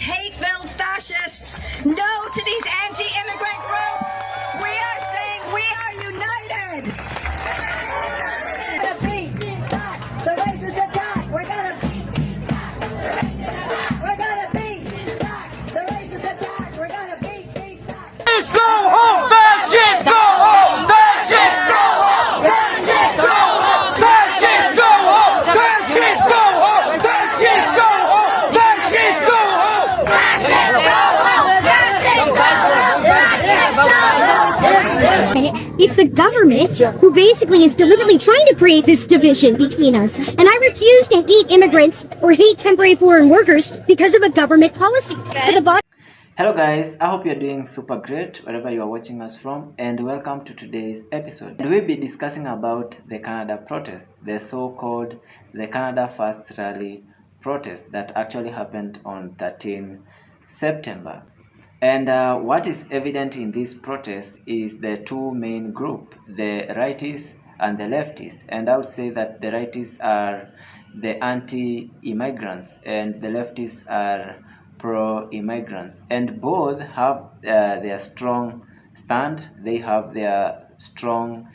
hate-filled fascists. No to these anti-immigrant groups. We are saying we are united. We're gonna beat back the racist attack. We're gonna beat back the racist attack. We're gonna beat back the racist attack. We're gonna beat back. Fascists go home! Fascists go home! Fascists go home! Fascists go home! Fascists go home! Fascists go home! Fascists go home! Fascists go home! Fascists go home! It's the government who basically is deliberately trying to create this division between us. And I refuse to hate immigrants or hate temporary foreign workers because of a government policy. Hello guys, I hope you're doing super great wherever you are watching us from, and welcome to today's episode. We'll be discussing about the Canada protest, the so-called the Canada First Rally protest that actually happened on 13 September. And what is evident in this protest is the two main groups, the rightists and the leftists. And I would say that the rightists are the anti-immigrants and the leftists are pro-immigrants, and both have their strong stand. They have their strong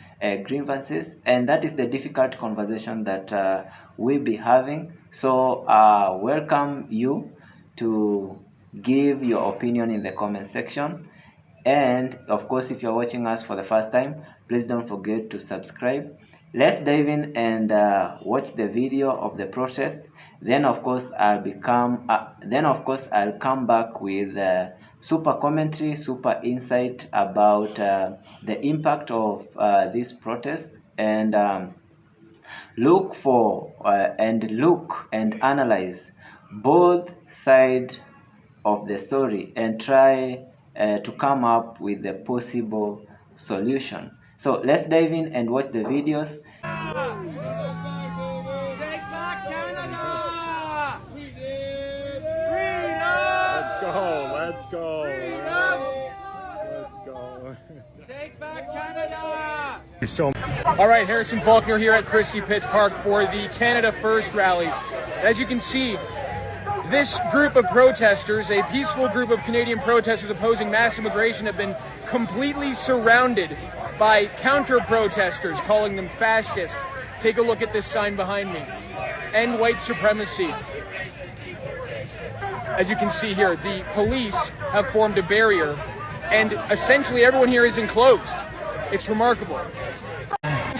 grievances, and that is the difficult conversation that we'll be having. So welcome you to give your opinion in the comment section, and of course if you're watching us for the first time, please don't forget to subscribe. Let's dive in and watch the video of the protest. Then of course I'll come back with super commentary, super insight about the impact of this protest, and look and analyze both sides of the story and try to come up with the possible solution. So let's dive in and watch the videos. Take back Canada! We did! Freedom! Let's go, let's go. Freedom! Let's go. Take back Canada! All right, Harrison Faulkner here at Christie Pitts Park for the Canada First rally. As you can see, this group of protesters, a peaceful group of Canadian protesters opposing mass immigration, have been completely surrounded by counter-protesters, calling them fascist. Take a look at this sign behind me. End white supremacy. As you can see here, the police have formed a barrier, and essentially everyone here is enclosed. It's remarkable.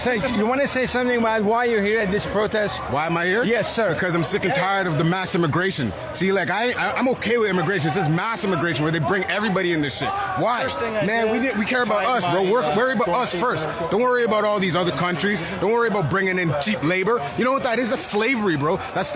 So you want to say something about why you're here at this protest? Why am I here? Yes, sir. Because I'm sick and tired of the mass immigration. See, like, I'm okay with immigration. It's this mass immigration where they bring everybody in this shit. Why? Man, we care about us, bro. Worry about us first. Don't worry about all these other countries. Don't worry about bringing in cheap labor. You know what that is? That's slavery, bro. That's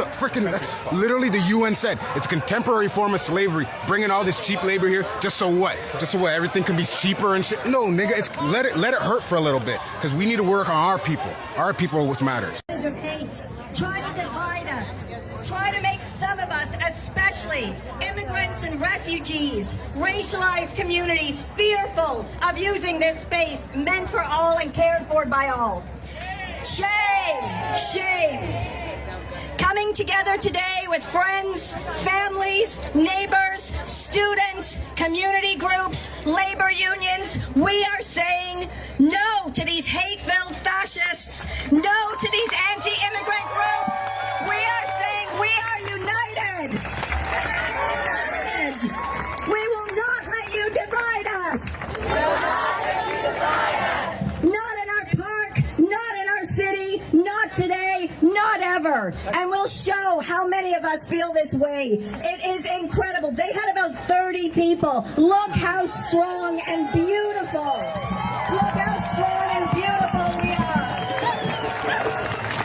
literally the UN said. It's a contemporary form of slavery. Bringing all this cheap labor here, just so what? Just so what? Everything can be cheaper and shit? No, nigga, let it hurt for a little bit. Because we need to work on our people. Our people are what matters. Of hate, try to divide us, try to make some of us, especially immigrants and refugees, racialized communities, fearful of using this space meant for all and cared for by all. Shame, shame. Coming together today with friends, families, neighbors, students, community groups, labor unions, we are saying no to these hate-filled fascists, no to these anti-immigrant groups. We are saying we are united. We will not let you divide us. Not in our park, not in our city, not today, not ever. And we'll show how many of us feel this way. It is incredible. They had about 30 people. Look how strong and beautiful. Look how strong and beautiful we are.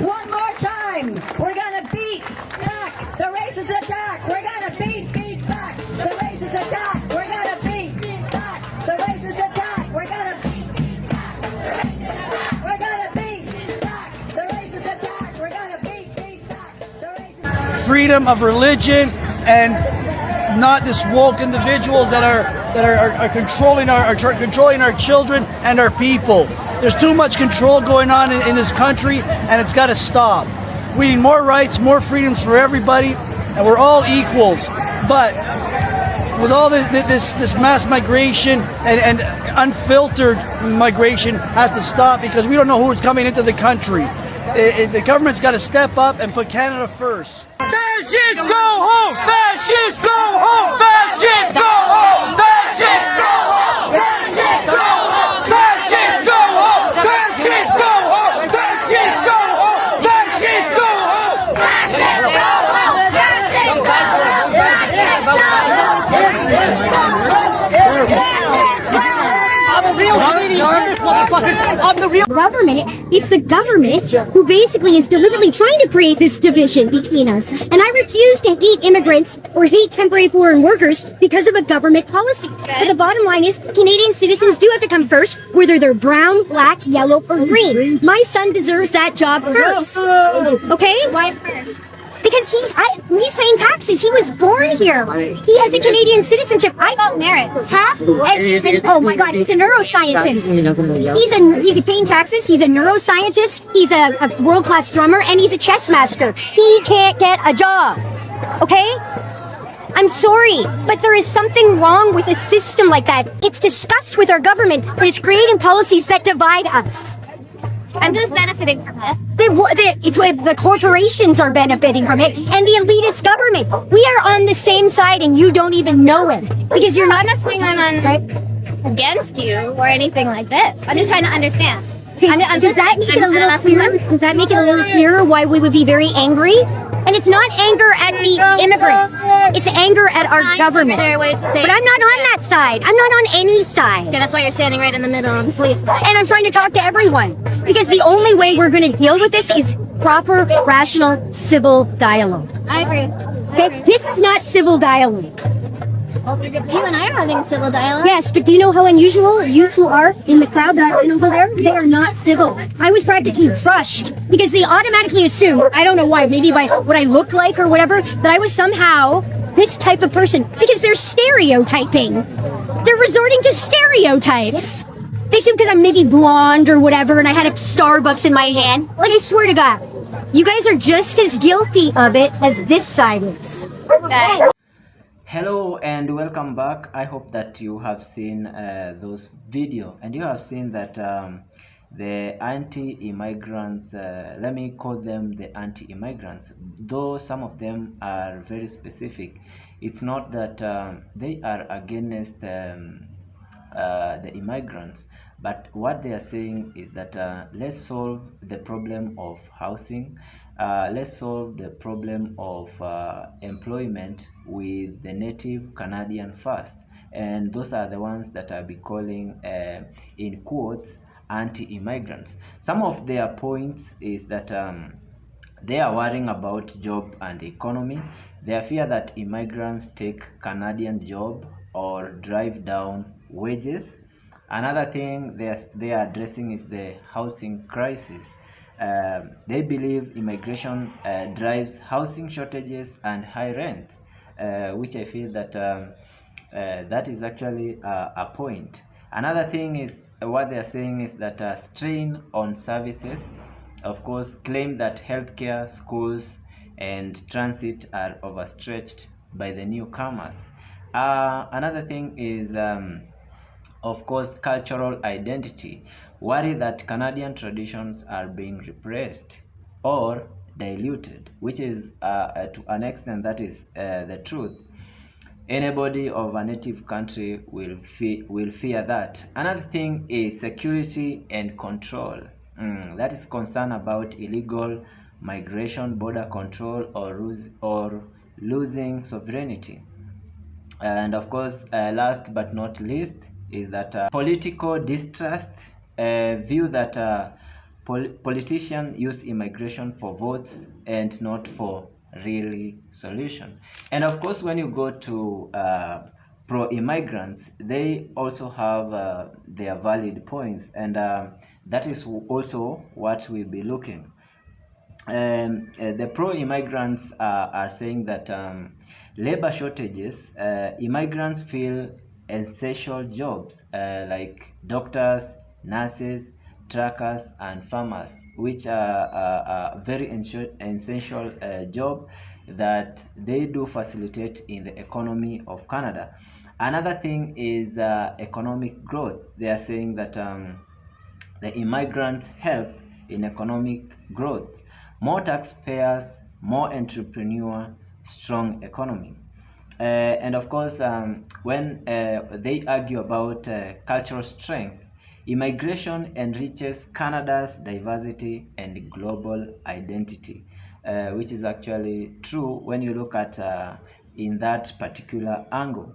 One more time. We're going to beat back the racist attack. We're going to beat back the racist attack. We're going to beat back the racist attack. We're going to beat back the racist attack. We're going to beat back the racist attack. We're going to beat back the racist attack. Freedom of religion, and not this woke individuals that are controlling our children and our people. There's too much control going on in this country, and it's got to stop. We need more rights, more freedoms for everybody, and we're all equals. But with all this mass migration and unfiltered migration has to stop because we don't know who's coming into the country. The government's got to step up and put Canada first. Fascists go home! Fascists go home! Fascists go home! Fascists go home! Fascists go home! Fascists go home! Fascists go home! Fascists go home! Fascists go home! Fascists go home! Fascists go I'm the real government. It's the government who basically is deliberately trying to create this division between us. And I refuse to hate immigrants or hate temporary foreign workers because of a government policy. But the bottom line is Canadian citizens do have to come first, whether they're brown, black, yellow, or green. My son deserves that job first. Okay? Why first? Because he's paying taxes. He was born here. He has a Canadian citizenship. I got merit. Half. Oh my God, he's a neuroscientist. He's paying taxes. He's a neuroscientist. He's a world-class drummer, and he's a chess master. He can't get a job. Okay? I'm sorry, but there is something wrong with a system like that. It's discussed with our government that is creating policies that divide us. And who's benefiting from it? The corporations are benefiting from it, and the elitist government. We are on the same side, and you don't even know it because you're not. I'm not saying I'm against you or anything like that. I'm just trying to understand. Does that make it a little clearer? Does that make it a little clearer why we would be very angry? And it's not anger at the immigrants. It's anger at our government. But I'm not on that side. I'm not on any side. Okay, that's why you're standing right in the middle on the police side. And I'm trying to talk to everyone. Because the only way we're going to deal with this is proper, rational, civil dialogue. I agree. Okay? This is not civil dialogue. You and I are having civil dialogue. Yes, but do you know how unusual you two are in the crowd that are over there? They are not civil. I was practically crushed because they automatically assume, I don't know why, maybe by what I look like or whatever, that I was somehow this type of person because they're stereotyping. They're resorting to stereotypes. They assume because I'm maybe blonde or whatever and I had a Starbucks in my hand. Like, I swear to God, you guys are just as guilty of it as this side is. Okay. Hello and welcome back. I hope that you have seen those video and you have seen that the anti-immigrants, let me call them the anti-immigrants, though some of them are very specific. It's not that they are against the immigrants, but what they are saying is that let's solve the problem of housing, let's solve the problem of employment with the native Canadian first. And those are the ones that I'll be calling in quotes anti-immigrants. Some of their points is that they are worrying about job and economy. They fear that immigrants take Canadian job or drive down wages. Another thing they are addressing is the housing crisis. They believe immigration drives housing shortages and high rents, which I feel that that is actually a point. Another thing is what they are saying is that strain on services, of course, claim that healthcare, schools, and transit are overstretched by the newcomers. Another thing is, of course, cultural identity. Worry that Canadian traditions are being repressed or diluted, which is to an extent that is the truth. Anybody of a native country will fear that. Another thing is security and control. That is concern about illegal migration, border control, or losing sovereignty. And of course, last but not least is that political distrust, view that politicians use immigration for votes and not for really solution. And of course, when you go to pro-immigrants, they also have their valid points, and that is also what we'll be looking. The pro-immigrants are saying that labor shortages, immigrants fill essential jobs like doctors, nurses, truckers, and farmers, which are very essential job, that they do facilitate in the economy of Canada. Another thing is economic growth. They are saying that the immigrants help in economic growth. More taxpayers, more entrepreneur, strong economy. And of course, when they argue about cultural strength, immigration enriches Canada's diversity and global identity, which is actually true when you look at in that particular angle.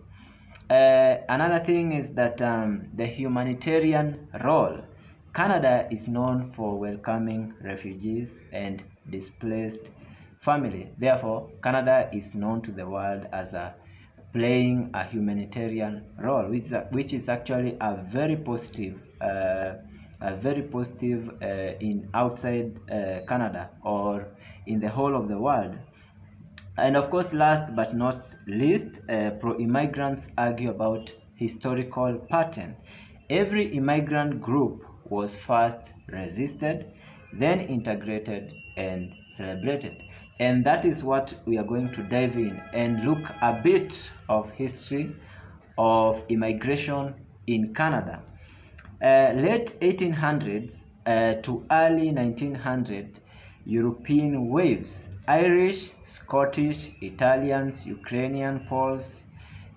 Another thing is that the humanitarian role. Canada is known for welcoming refugees and displaced families. Therefore, Canada is known to the world as playing a humanitarian role, which is actually a very positive in outside Canada or in the whole of the world. And of course, last but not least, pro-immigrants argue about historical pattern. Every immigrant group was first resisted, then integrated and celebrated. And that is what we are going to dive in and look a bit of history of immigration in Canada. Late 1800s to early 1900, European waves, Irish, Scottish, Italians, Ukrainian, Poles,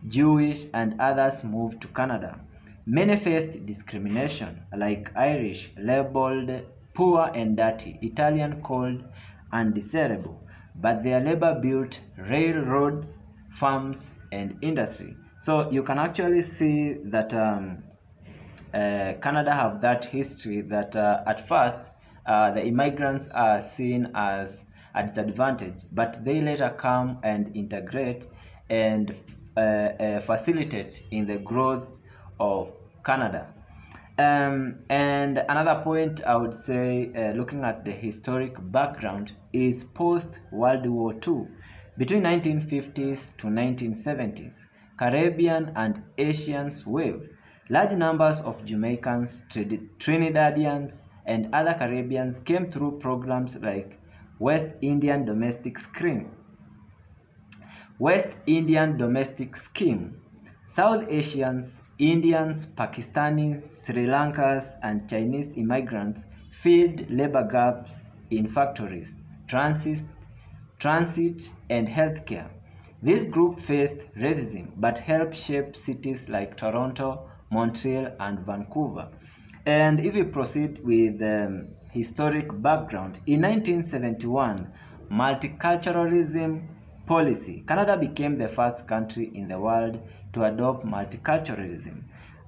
Jewish, and others moved to Canada. Many faced discrimination, like Irish labeled poor and dirty, Italian called undesirable, but their labor built railroads, farms, and industry. So you can actually see that Canada have that history that at first the immigrants are seen as a disadvantage, but they later come and integrate and facilitate in the growth of Canada. And another point I would say, looking at the historic background, is post-World War II. Between 1950s to 1970s, Caribbean and Asians wave. Large numbers of Jamaicans, Trinidadians, and other Caribbeans came through programs like West Indian Domestic Scheme, South Asians, Indians, Pakistanis, Sri Lankans, and Chinese immigrants filled labor gaps in factories, transit, and healthcare. This group faced racism but helped shape cities like Toronto, Montreal, and Vancouver. And if we proceed with the historic background, in 1971, multiculturalism policy. Canada became the first country in the world to adopt multiculturalism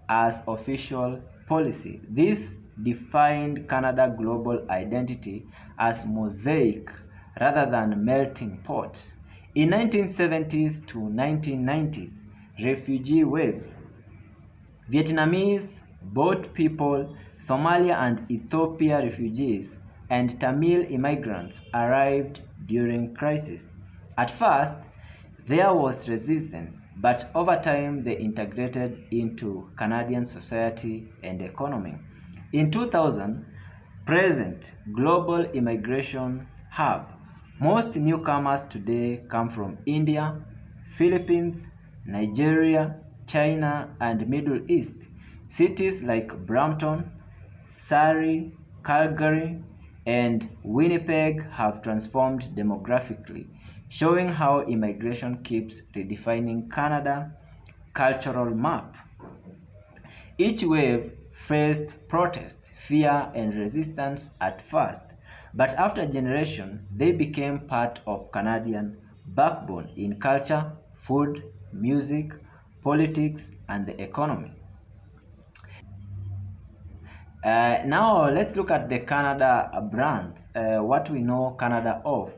as official policy. This defined Canada's global identity as mosaic rather than melting pot. In 1970s to 1990s, refugee waves. Vietnamese, boat people, Somalia and Ethiopia refugees, and Tamil immigrants arrived during crisis. At first, there was resistance, but over time they integrated into Canadian society and economy. In 2000, present global immigration hub. Most newcomers today come from India, Philippines, Nigeria, China, and Middle East. Cities like Brampton, Surrey, Calgary, and Winnipeg have transformed demographically, showing how immigration keeps redefining Canada's cultural map. Each wave faced protest, fear, and resistance at first, but after a generation, they became part of Canadian backbone in culture, food, music, politics, and the economy. Now let's look at the Canada brands. What we know Canada of.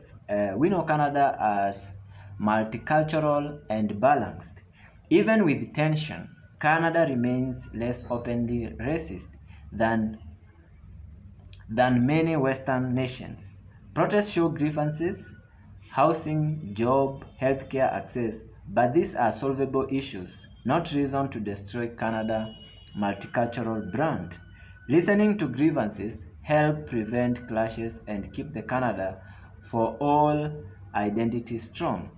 We know Canada as multicultural and balanced. Even with tension, Canada remains less openly racist than many Western nations. Protests show grievances, housing, job, healthcare access, but these are solvable issues, not reason to destroy Canada's multicultural brand. Listening to grievances help prevent clashes and keep the Canada for all identity strong.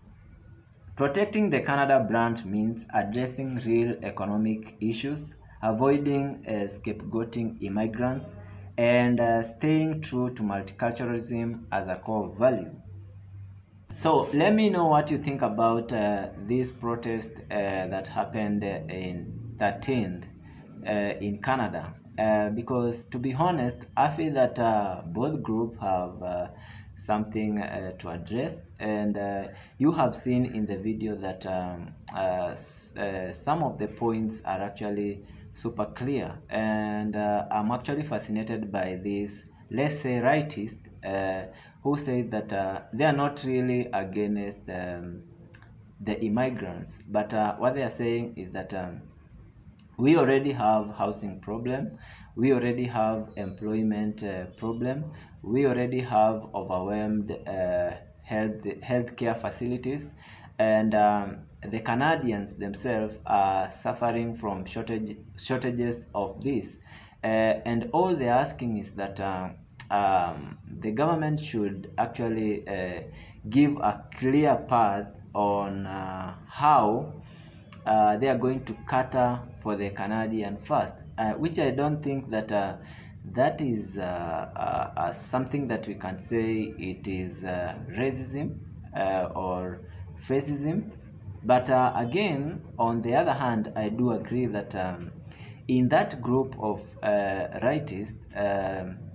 Protecting the Canada brand means addressing real economic issues, avoiding scapegoating immigrants, and staying true to multiculturalism as a core value. So let me know what you think about this protest that happened in 13th in Canada. Because to be honest, I feel that both groups have something to address, and you have seen in the video that some of the points are actually super clear, and I'm actually fascinated by this, let's say, rightist who say that they are not really against the immigrants, but what they are saying is that we already have housing problem, we already have employment problem, we already have overwhelmed healthcare facilities, and the Canadians themselves are suffering from shortages of this, and all they're asking is that the government should actually give a clear path on how they are going to cater for the Canadian first, which I don't think that that is something that we can say it is racism or fascism. But again, on the other hand, I do agree that in that group of rightists,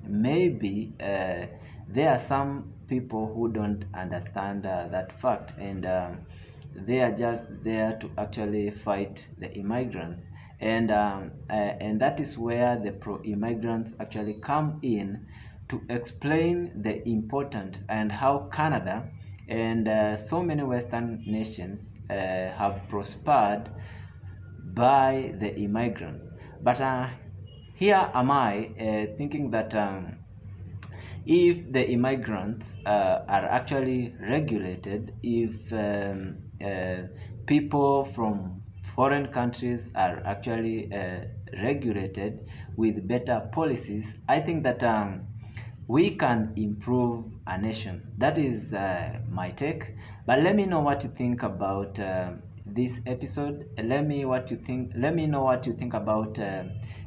maybe there are some people who don't understand that fact, and they are just there to actually fight the immigrants, and that is where the pro-immigrants actually come in to explain the important and how Canada and so many Western nations have prospered by the immigrants. But here am I thinking that if the immigrants are actually regulated, if people from foreign countries are actually regulated with better policies, I think that we can improve a nation. That is my take. But let me know what you think about this episode. Let me know what you think about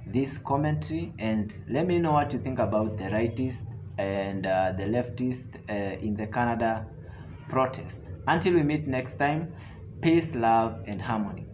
this commentary, and let me know what you think about the rightists and the leftists in the Canada protest. Until we meet next time, peace, love, and harmony.